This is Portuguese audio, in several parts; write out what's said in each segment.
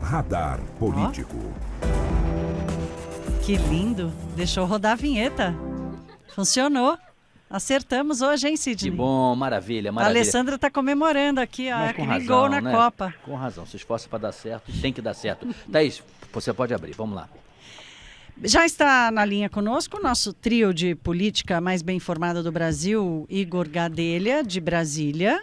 Radar Político. Que lindo. Deixou rodar a vinheta. Funcionou. Acertamos hoje, hein, Sidney? Que bom, maravilha, A maravilha. Alessandra está comemorando aqui, ó, Mas com aquele gol na né? Copa. Com razão, se esforça para dar certo, tem que dar certo. Thaís, você pode abrir, vamos lá. Já está na linha conosco o nosso trio de política mais bem informada do Brasil, Igor Gadelha, de Brasília.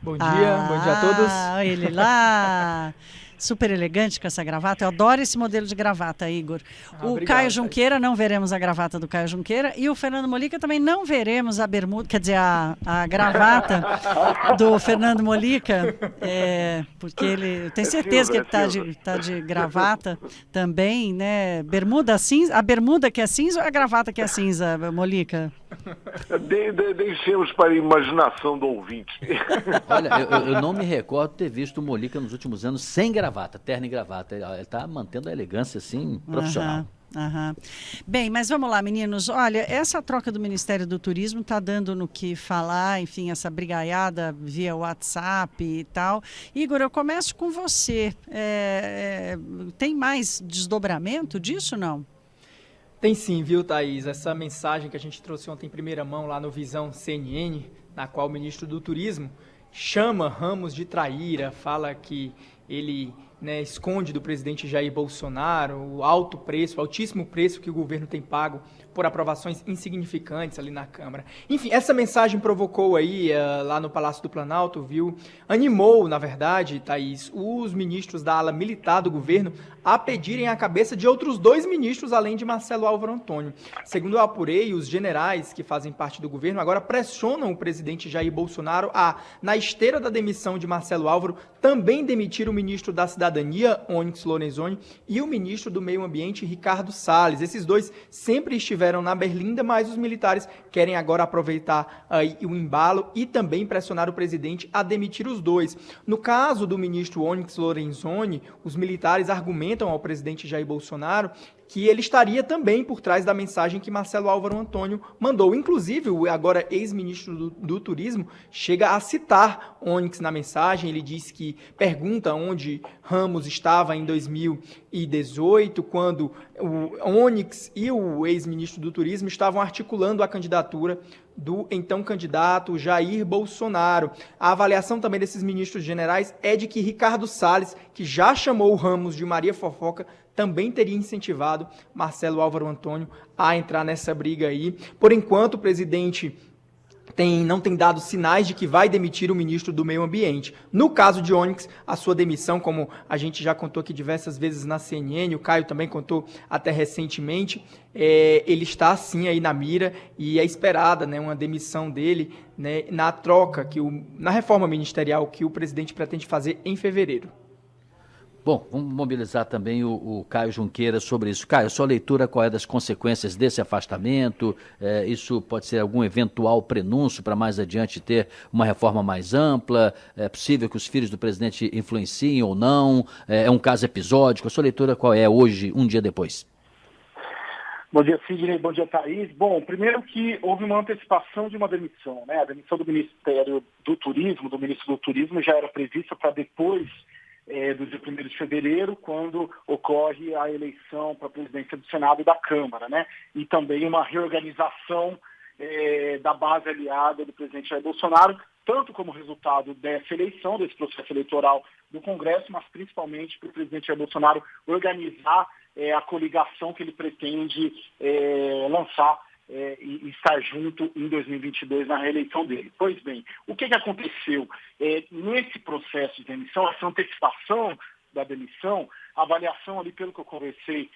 Bom dia a todos. Ele lá, super elegante com essa gravata. Eu adoro esse modelo de gravata, Igor. O Obrigado, Caio Junqueira, não veremos a gravata do Caio Junqueira. E o Fernando Molica também não veremos a bermuda, quer dizer, a gravata do Fernando Molica, porque ele, tem certeza que ele tá de gravata também, né? Bermuda cinza, a bermuda que é cinza ou a gravata que é cinza, Molica? Deixemos para a imaginação do ouvinte. Olha, eu não me recordo ter visto o Molica nos últimos anos sem gravata, terno e gravata. Ele está mantendo a elegância, assim, profissional. Aham. Bem, mas vamos lá, meninos. Olha, essa troca do Ministério do Turismo está dando no que falar, enfim, essa brigaiada via WhatsApp e tal. Igor, eu começo com você. Tem mais desdobramento disso, não? Tem sim, viu, Thaís? Essa mensagem que a gente trouxe ontem em primeira mão lá no Visão CNN, na qual o ministro do Turismo chama Ramos de traíra, fala que ele esconde do presidente Jair Bolsonaro o altíssimo preço que o governo tem pago por aprovações insignificantes ali na Câmara. Enfim, essa mensagem provocou aí, lá no Palácio do Planalto, viu? Animou, na verdade, Thaís, os ministros da ala militar do governo a pedirem a cabeça de outros 2 ministros, além de Marcelo Álvaro Antônio. Segundo eu apurei, os generais que fazem parte do governo agora pressionam o presidente Jair Bolsonaro a, na esteira da demissão de Marcelo Álvaro, também demitir o ministro da Cidadania, Onyx Lorenzoni, e o ministro do Meio Ambiente, Ricardo Salles. Esses 2 sempre estiveram na berlinda, mas os militares querem agora aproveitar o embalo e também pressionar o presidente a demitir os 2. No caso do ministro Onyx Lorenzoni, os militares argumentam ao presidente Jair Bolsonaro que ele estaria também por trás da mensagem que Marcelo Álvaro Antônio mandou. Inclusive, o agora ex-ministro do Turismo chega a citar Onyx na mensagem. Ele diz que pergunta onde Ramos estava em 2018, quando o Onyx e o ex-ministro do Turismo estavam articulando a candidatura do então candidato Jair Bolsonaro. A avaliação também desses ministros generais é de que Ricardo Salles, que já chamou o Ramos de Maria Fofoca, também teria incentivado Marcelo Álvaro Antônio a entrar nessa briga aí. Por enquanto, o presidente não tem dado sinais de que vai demitir o ministro do Meio Ambiente. No caso de Onyx, a sua demissão, como a gente já contou aqui diversas vezes na CNN, o Caio também contou até recentemente, ele está sim aí na mira e é esperada uma demissão dele na troca, na reforma ministerial que o presidente pretende fazer em fevereiro. Bom, vamos mobilizar também o Caio Junqueira sobre isso. Caio, sua leitura, qual é das consequências desse afastamento? Isso pode ser algum eventual prenúncio para mais adiante ter uma reforma mais ampla? É possível que os filhos do presidente influenciem ou não? É um caso episódico? A sua leitura qual é hoje, um dia depois? Bom dia, Sidney. Bom dia, Thaís. Bom, primeiro que houve uma antecipação de uma demissão, né? A demissão do Ministério do Turismo, do ministro do Turismo, já era prevista para depois do dia 1º de fevereiro, quando ocorre a eleição para a presidência do Senado e da Câmara, né? E também uma reorganização da base aliada do presidente Jair Bolsonaro, tanto como resultado dessa eleição, desse processo eleitoral do Congresso, mas principalmente para o presidente Jair Bolsonaro organizar a coligação que ele pretende lançar e estar junto em 2022 na reeleição dele. Pois bem, o que aconteceu? Nesse processo de demissão, essa antecipação da demissão, a avaliação ali, pelo que eu conversei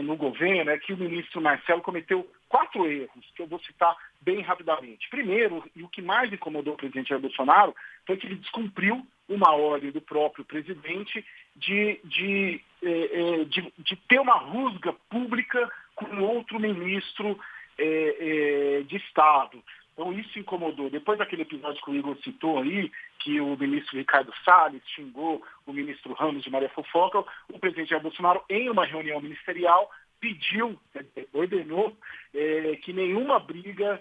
no governo, é que o ministro Marcelo cometeu 4 erros, que eu vou citar bem rapidamente. Primeiro, e o que mais incomodou o presidente Jair Bolsonaro, foi que ele descumpriu uma ordem do próprio presidente de ter uma rusga pública com outro ministro de Estado. Então isso incomodou. Depois daquele episódio que o Igor citou aí, que o ministro Ricardo Salles xingou o ministro Ramos de Maria Fofoca, o presidente Jair Bolsonaro, em uma reunião ministerial, pediu, ordenou que nenhuma briga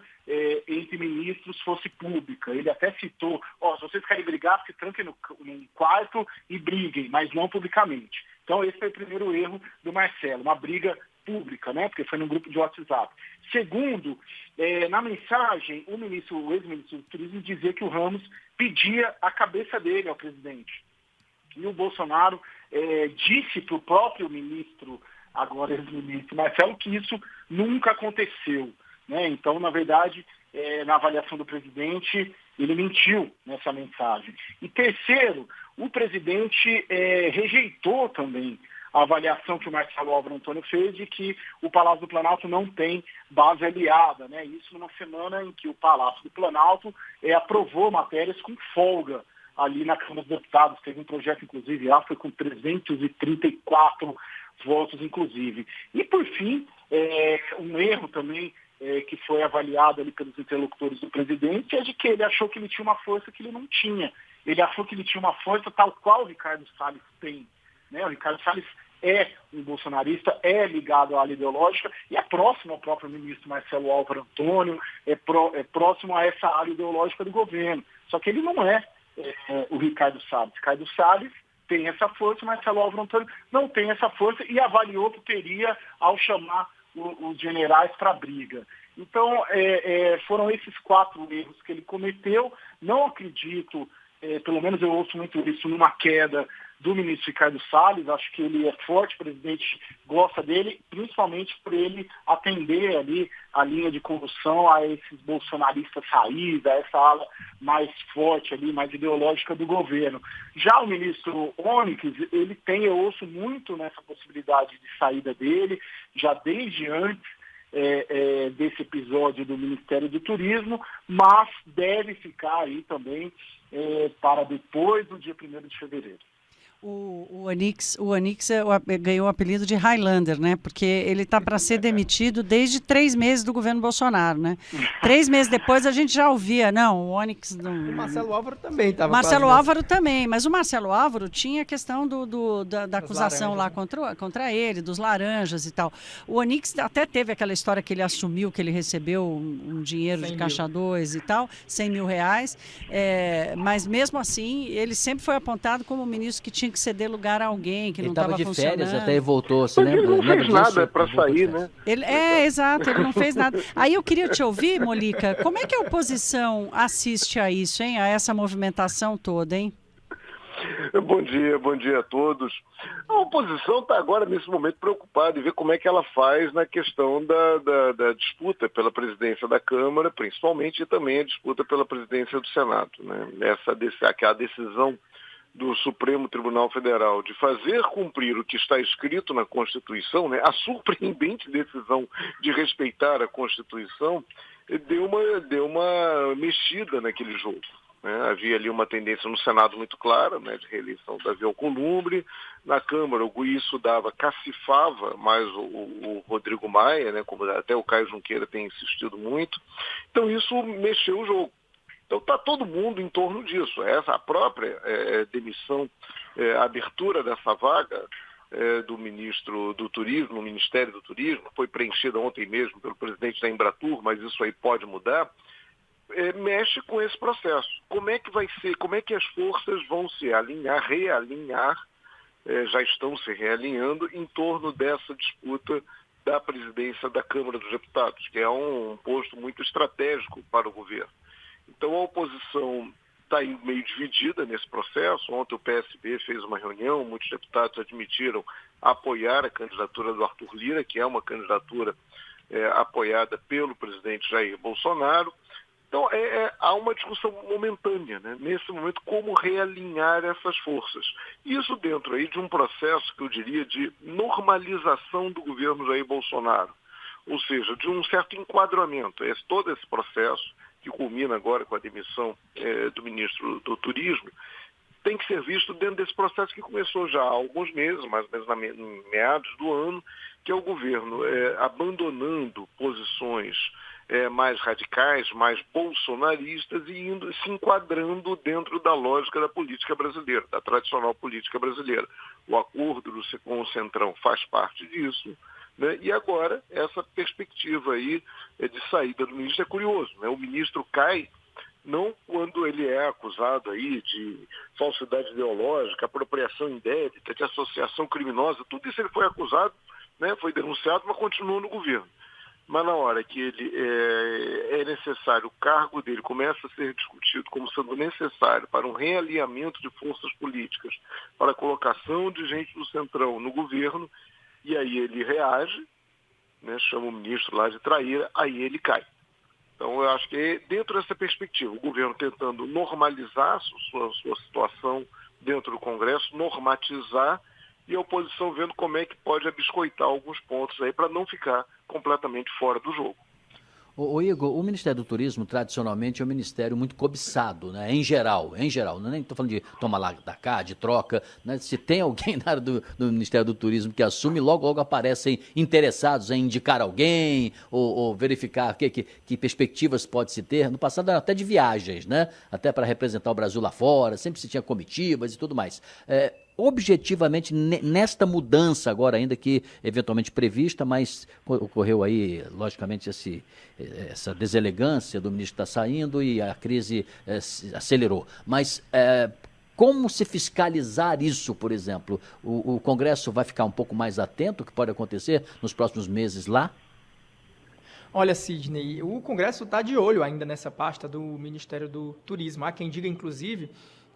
entre ministros fosse pública. Ele até citou, se vocês querem brigar, se tranquem num quarto e briguem, mas não publicamente. Então esse foi o primeiro erro do Marcelo, uma briga pública, né? Porque foi num grupo de WhatsApp. Segundo, na mensagem, o ex-ministro do Turismo dizia que o Ramos pedia a cabeça dele ao presidente. E o Bolsonaro disse para o próprio ministro, agora ex-ministro Marcelo, que isso nunca aconteceu, né? Então, na verdade, na avaliação do presidente, ele mentiu nessa mensagem. E terceiro, o presidente rejeitou também a avaliação que o Marcelo Álvaro Antônio fez de que o Palácio do Planalto não tem base aliada, né? Isso numa semana em que o Palácio do Planalto aprovou matérias com folga ali na Câmara dos Deputados. Teve um projeto, inclusive, lá foi com 334 votos, inclusive. E, por fim, um erro também que foi avaliado ali pelos interlocutores do presidente é de que ele achou que ele tinha uma força que ele não tinha. Ele achou que ele tinha uma força tal qual o Ricardo Salles tem. Né? O Ricardo Salles é um bolsonarista, é ligado à ala ideológica e é próximo ao próprio ministro Marcelo Álvaro Antônio, é próximo a essa ala ideológica do governo. Só que ele não é o Ricardo Salles. Ricardo Salles tem essa força, Marcelo Álvaro Antônio não tem essa força e avaliou que teria ao chamar os generais para a briga. Então, foram esses 4 erros que ele cometeu. Não acredito, pelo menos eu ouço muito isso, numa queda do ministro Ricardo Salles. Acho que ele é forte, o presidente gosta dele, principalmente por ele atender ali a linha de condução a esses bolsonaristas raiz, a essa ala mais forte ali, mais ideológica do governo. Já o ministro Onyx, eu ouço muito nessa possibilidade de saída dele, já desde antes desse episódio do Ministério do Turismo, mas deve ficar aí também para depois do dia 1º de fevereiro. O Onyx ganhou o apelido de Highlander, né? Porque ele está para ser demitido desde 3 meses do governo Bolsonaro, né? 3 meses depois a gente já ouvia, o Onyx... O Marcelo Álvaro também estava Marcelo Álvaro também, mas o Marcelo Álvaro tinha a questão da acusação lá contra ele, dos laranjas e tal. O Onyx até teve aquela história que ele assumiu, que ele recebeu um dinheiro de Caixa 2 e tal, R$100 mil, mas mesmo assim, ele sempre foi apontado como um ministro que tinha que ceder lugar a alguém que não estava funcionando. Ele estava de férias até e voltou, você lembra? Ele não fez nada para sair, né? Exato, ele não fez nada. Aí eu queria te ouvir, Molica, como é que a oposição assiste a isso, hein? A essa movimentação toda, hein? Bom dia a todos. A oposição está agora, nesse momento, preocupada em ver como é que ela faz na questão da disputa pela presidência da Câmara, principalmente, e também a disputa pela presidência do Senado, né? Aquela decisão do Supremo Tribunal Federal de fazer cumprir o que está escrito na Constituição, né, a surpreendente decisão de respeitar a Constituição, deu uma mexida naquele jogo. Né? Havia ali uma tendência no Senado muito clara, né, de reeleição da Davi Alcolumbre. Na Câmara, isso cacifava mais o Rodrigo Maia, né, como até o Caio Junqueira tem insistido muito. Então isso mexeu o jogo. Então está todo mundo em torno disso. A própria demissão, a abertura dessa vaga do ministro do Turismo, no Ministério do Turismo, foi preenchida ontem mesmo pelo presidente da Embratur, mas isso aí pode mudar, mexe com esse processo. Como é que vai ser, como é que as forças vão se realinhar, já estão se realinhando em torno dessa disputa da presidência da Câmara dos Deputados, que é um posto muito estratégico para o governo. Então a oposição está meio dividida nesse processo. Ontem o PSB fez uma reunião, muitos deputados admitiram apoiar a candidatura do Arthur Lira, que é uma candidatura apoiada pelo presidente Jair Bolsonaro. Então há uma discussão momentânea, né? Nesse momento, como realinhar essas forças. Isso dentro aí de um processo que eu diria de normalização do governo Jair Bolsonaro, ou seja, de um certo enquadramento. Todo esse processo, que culmina agora com a demissão do ministro do Turismo, tem que ser visto dentro desse processo que começou já há alguns meses, mais ou menos em meados do ano, que é o governo abandonando posições mais radicais, mais bolsonaristas e se enquadrando dentro da lógica da política brasileira, da tradicional política brasileira. O acordo com o Centrão faz parte disso, né? E agora, essa perspectiva aí de saída do ministro é curioso, né? O ministro cai não quando ele é acusado aí de falsidade ideológica, apropriação indébita, de associação criminosa, tudo isso ele foi acusado, né? Foi denunciado, mas continua no governo. Mas na hora que ele é necessário, o cargo dele começa a ser discutido como sendo necessário para um realinhamento de forças políticas, para a colocação de gente do Centrão no governo, e aí ele reage, né, chama o ministro lá de traíra, aí ele cai. Então eu acho que dentro dessa perspectiva, o governo tentando normalizar a sua situação dentro do Congresso, normatizar, e a oposição vendo como é que pode abiscoitar alguns pontos aí para não ficar completamente fora do jogo. O Igor, o Ministério do Turismo tradicionalmente é um ministério muito cobiçado, né? Em geral, não nem estou falando de toma lá da cá, de troca, né? Se tem alguém na área do Ministério do Turismo que assume, logo aparecem interessados em indicar alguém ou verificar que perspectivas pode se ter. No passado era até de viagens, né? Até para representar o Brasil lá fora, sempre se tinha comitivas e tudo mais. Objetivamente, nesta mudança agora, ainda que eventualmente prevista, mas ocorreu aí, logicamente, essa deselegância do ministro está saindo e a crise acelerou. Mas como se fiscalizar isso, por exemplo? O Congresso vai ficar um pouco mais atento ao que pode acontecer nos próximos meses lá? Olha, Sidney, o Congresso está de olho ainda nessa pasta do Ministério do Turismo. Há quem diga, inclusive,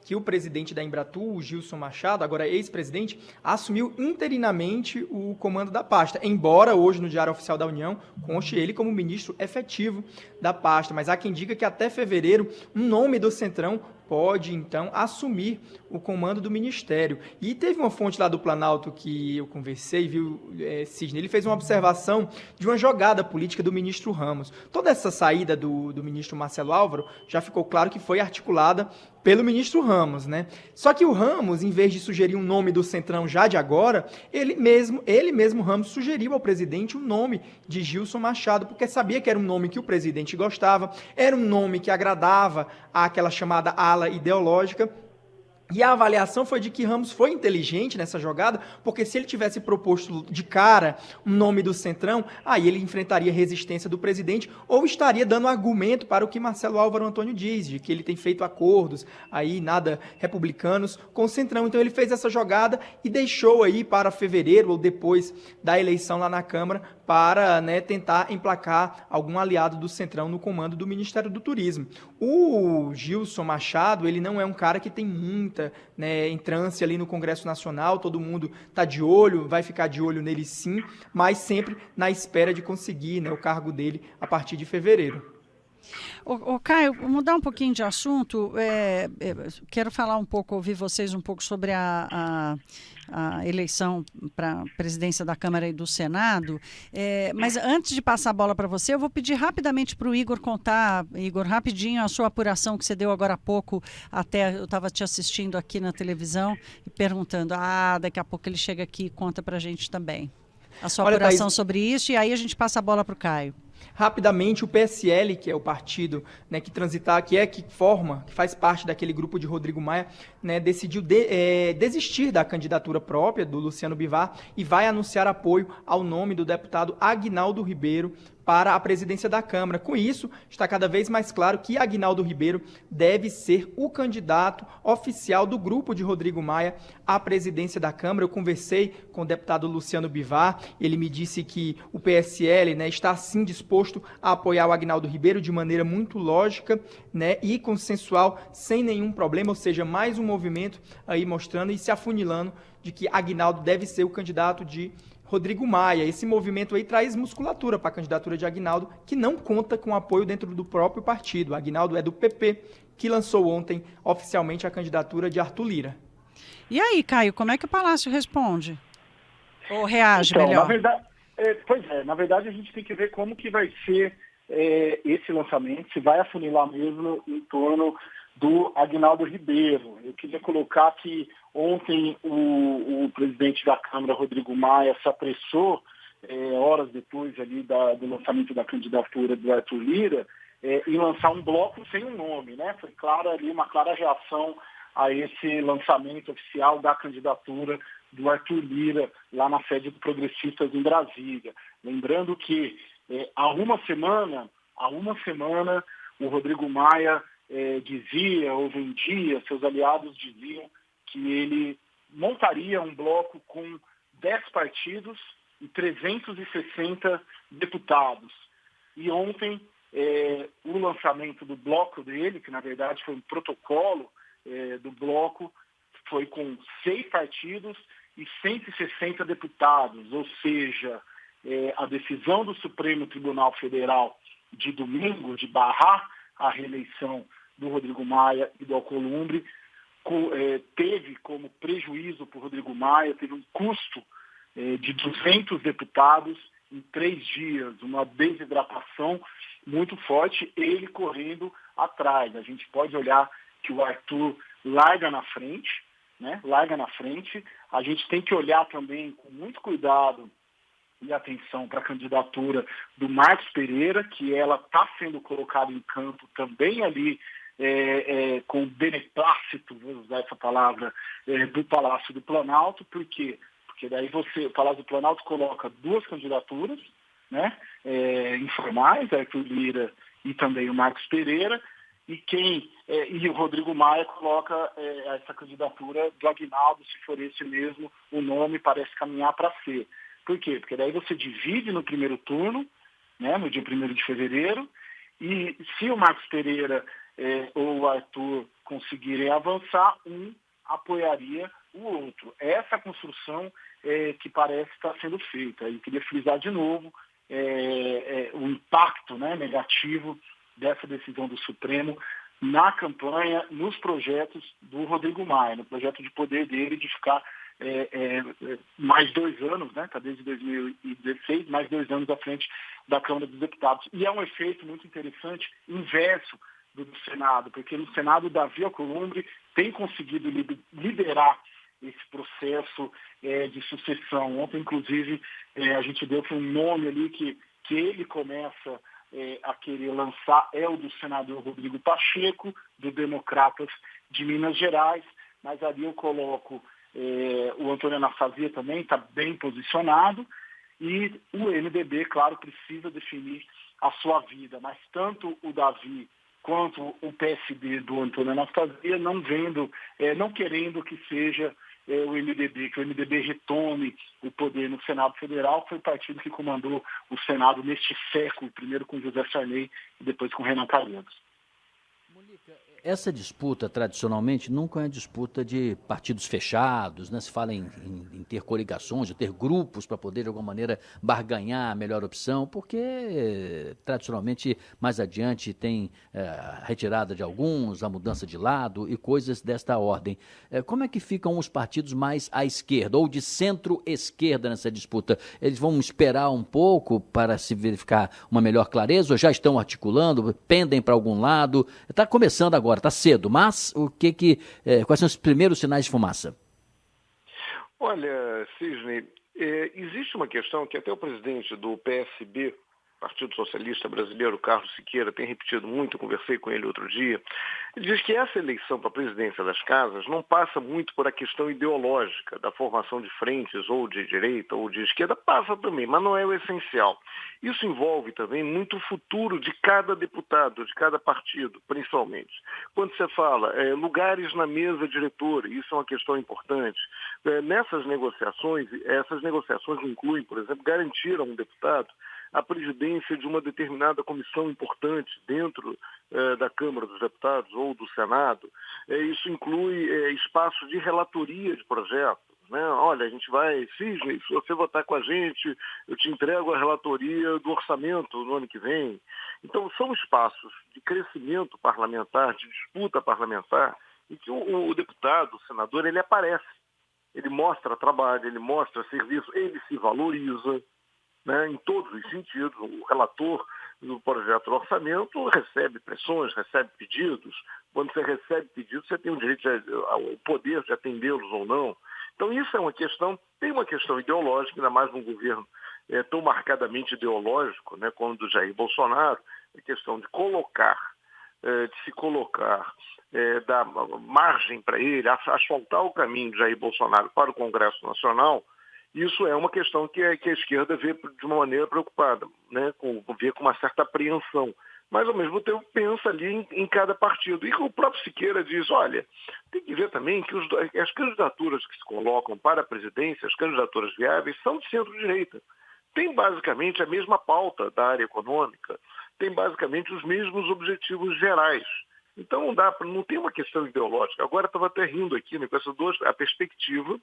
que o presidente da Embratur, o Gilson Machado, agora ex-presidente, assumiu interinamente o comando da pasta, embora hoje no Diário Oficial da União conste ele como ministro efetivo da pasta. Mas há quem diga que até fevereiro um nome do Centrão pode, então, assumir o comando do Ministério. E teve uma fonte lá do Planalto que eu conversei, viu, Sidney, ele fez uma observação de uma jogada política do ministro Ramos. Toda essa saída do ministro Marcelo Álvaro já ficou claro que foi articulada pelo ministro Ramos, né? Só que o Ramos, em vez de sugerir um nome do Centrão já de agora, ele mesmo, Ramos, sugeriu ao presidente o nome de Gilson Machado, porque sabia que era um nome que o presidente gostava, era um nome que agradava àquela chamada ala ideológica. E a avaliação foi de que Ramos foi inteligente nessa jogada, porque se ele tivesse proposto de cara um nome do Centrão, aí ele enfrentaria resistência do presidente ou estaria dando argumento para o que Marcelo Álvaro Antônio diz, de que ele tem feito acordos, aí nada republicanos, com o Centrão. Então ele fez essa jogada e deixou aí para fevereiro ou depois da eleição lá na Câmara para, né, tentar emplacar algum aliado do Centrão no comando do Ministério do Turismo. O Gilson Machado, ele não é um cara que tem muita, né, entrância ali no Congresso Nacional, todo mundo está de olho, vai ficar de olho nele sim, mas sempre na espera de conseguir, né, o cargo dele a partir de fevereiro. Caio, mudar um pouquinho de assunto, quero falar um pouco, ouvir vocês um pouco sobre a eleição para a presidência da Câmara e do Senado, mas antes de passar a bola para você, eu vou pedir rapidamente para o Igor contar, Igor, rapidinho a sua apuração que você deu agora há pouco, até eu estava te assistindo aqui na televisão e perguntando, daqui a pouco ele chega aqui e conta para a gente também a sua apuração sobre isso, e aí a gente passa a bola para o Caio. Rapidamente, o PSL, que é o partido, né, que faz parte daquele grupo de Rodrigo Maia, né, decidiu desistir da candidatura própria do Luciano Bivar e vai anunciar apoio ao nome do deputado Aguinaldo Ribeiro para a presidência da Câmara. Com isso, está cada vez mais claro que Aguinaldo Ribeiro deve ser o candidato oficial do grupo de Rodrigo Maia à presidência da Câmara. Eu conversei com o deputado Luciano Bivar, ele me disse que o PSL, né, está sim disposto a apoiar o Aguinaldo Ribeiro de maneira muito lógica, né, e consensual, sem nenhum problema, ou seja, mais um movimento aí mostrando e se afunilando de que Aguinaldo deve ser o candidato de Rodrigo Maia. Esse movimento aí traz musculatura para a candidatura de Aguinaldo, que não conta com apoio dentro do próprio partido. Aguinaldo é do PP, que lançou ontem oficialmente a candidatura de Arthur Lira. E aí, Caio, como é que o Palácio responde? Ou reage então, melhor? Na verdade a gente tem que ver como que vai ser esse lançamento, se vai afunilar mesmo em torno do Aguinaldo Ribeiro. Eu queria colocar que ontem o presidente da Câmara, Rodrigo Maia, se apressou, horas depois ali do lançamento da candidatura do Arthur Lira, em lançar um bloco sem um nome, né? Foi clara ali uma clara reação a esse lançamento oficial da candidatura do Arthur Lira lá na sede do Progressistas em Brasília. Lembrando que há uma semana o Rodrigo Maia dizia ou vendia, seus aliados diziam que ele montaria um bloco com 10 partidos e 360 deputados. E ontem o lançamento do bloco dele, que na verdade foi um protocolo do bloco, foi com 6 partidos e 160 deputados, ou seja, a decisão do Supremo Tribunal Federal de domingo de barrar a reeleição do Rodrigo Maia e do Alcolumbre teve como prejuízo para o Rodrigo Maia, teve um custo de 200 deputados em 3 dias, uma desidratação muito forte, ele correndo atrás. A gente pode olhar que o Arthur larga na frente, né? Larga na frente. A gente tem que olhar também com muito cuidado e atenção para a candidatura do Marcos Pereira, que ela está sendo colocada em campo também ali com beneplácito, vou usar essa palavra, do Palácio do Planalto. Por quê? Porque daí o Palácio do Planalto coloca 2 candidaturas, né, informais, Arthur Lira e também o Marcos Pereira, e o Rodrigo Maia coloca essa candidatura do Aguinaldo, se for esse mesmo o nome, parece caminhar para ser. Por quê? Porque daí você divide no primeiro turno, né, no dia 1º de fevereiro, e se o Marcos Pereira ou o Arthur conseguirem avançar, um apoiaria o outro. Essa construção que parece estar sendo feita. Eu queria frisar de novo o impacto, né, negativo dessa decisão do Supremo na campanha, nos projetos do Rodrigo Maia, no projeto de poder dele de ficar mais 2 anos, né? Está desde 2016, mais 2 anos à frente da Câmara dos Deputados. E é um efeito muito interessante, inverso do Senado, porque no Senado o Davi Alcolumbre tem conseguido liderar esse processo de sucessão. Ontem, inclusive, a gente deu um nome ali que ele começa a querer lançar, é o do senador Rodrigo Pacheco, do Democratas de Minas Gerais, mas ali eu coloco o Antônio Anastasia também, está bem posicionado, e o MDB, claro, precisa definir a sua vida, mas tanto o Davi quanto o PSD do Antônio Anastasia não querendo que seja o MDB, que o MDB retome o poder no Senado Federal, que foi o partido que comandou o Senado neste século, primeiro com José Sarney e depois com Renan Calheiros. Essa disputa, tradicionalmente, nunca é uma disputa de partidos fechados, né? Se fala em ter coligações, de ter grupos para poder, de alguma maneira, barganhar a melhor opção, porque, tradicionalmente, mais adiante tem a retirada de alguns, a mudança de lado e coisas desta ordem. Como é que ficam os partidos mais à esquerda, ou de centro-esquerda nessa disputa? Eles vão esperar um pouco para se verificar uma melhor clareza, ou já estão articulando, pendem para algum lado? Está começando agora. Está cedo, mas quais são os primeiros sinais de fumaça? Olha, Cisne, existe uma questão que até o presidente do PSB, Partido Socialista Brasileiro, Carlos Siqueira, tem repetido muito, eu conversei com ele outro dia. Ele diz que essa eleição para a presidência das casas não passa muito por a questão ideológica da formação de frentes, ou de direita, ou de esquerda, passa também, mas não é o essencial. Isso envolve também muito o futuro de cada deputado, de cada partido, principalmente. Quando você fala lugares na mesa diretora, isso é uma questão importante. Nessas negociações, essas negociações incluem, por exemplo, garantir a um deputado a presidência de uma determinada comissão importante dentro da Câmara dos Deputados ou do Senado. Isso inclui espaços de relatoria de projetos. Né? Olha, a gente vai, Cisne, se você votar com a gente, eu te entrego a relatoria do orçamento no ano que vem. Então, são espaços de crescimento parlamentar, de disputa parlamentar, em que o deputado, o senador, ele aparece. Ele mostra trabalho, ele mostra serviço, ele se valoriza, né, em todos os sentidos. O relator do projeto do orçamento recebe pressões, recebe pedidos. Quando você recebe pedidos, você tem o direito, o poder de atendê-los ou não. Então isso é uma questão, tem uma questão ideológica, ainda mais num governo tão marcadamente ideológico, né, como o do Jair Bolsonaro, a questão de colocar de se colocar, dar margem para ele, asfaltar o caminho de Jair Bolsonaro para o Congresso Nacional, isso é uma questão que a esquerda vê de uma maneira preocupada, né? Vê com uma certa apreensão. Mas, ao mesmo tempo, pensa ali em cada partido. E o próprio Siqueira diz, olha, tem que ver também que as candidaturas que se colocam para a presidência, as candidaturas viáveis, são de centro-direita. Tem basicamente a mesma pauta da área econômica, tem basicamente os mesmos objetivos gerais. Então não tem uma questão ideológica. Agora estava até rindo aqui, né, com a perspectiva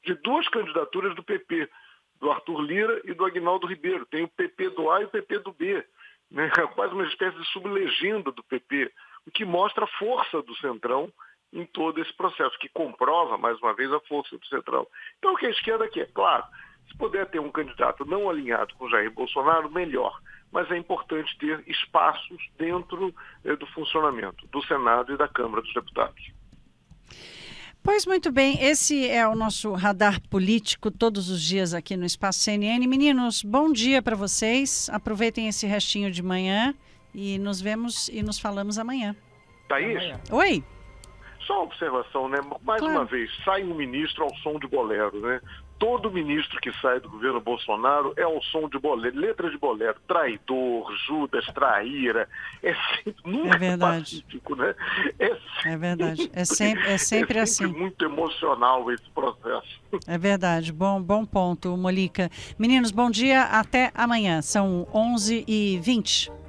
de duas candidaturas do PP, do Arthur Lira e do Aguinaldo Ribeiro. Tem o PP do A e o PP do B. Né? É quase uma espécie de sublegenda do PP, o que mostra a força do Centrão em todo esse processo, que comprova, mais uma vez, a força do Centrão. Então, o que a esquerda quer? Claro, se puder ter um candidato não alinhado com Jair Bolsonaro, melhor. Mas é importante ter espaços dentro do funcionamento do Senado e da Câmara dos Deputados. Pois muito bem, esse é o nosso radar político todos os dias aqui no Espaço CNN. Meninos, bom dia para vocês. Aproveitem esse restinho de manhã e nos vemos e nos falamos amanhã. Thaís? Oi? Só uma observação, né? Mais uma vez, sai um ministro ao som de bolero, né? Todo ministro que sai do governo Bolsonaro é ao som de bolero, letra de bolero, traidor, Judas, traíra, nunca é pacífico, né? É verdade, é sempre assim. É muito emocional esse processo. É verdade, bom ponto, Molica. Meninos, bom dia, até amanhã, são 11h20.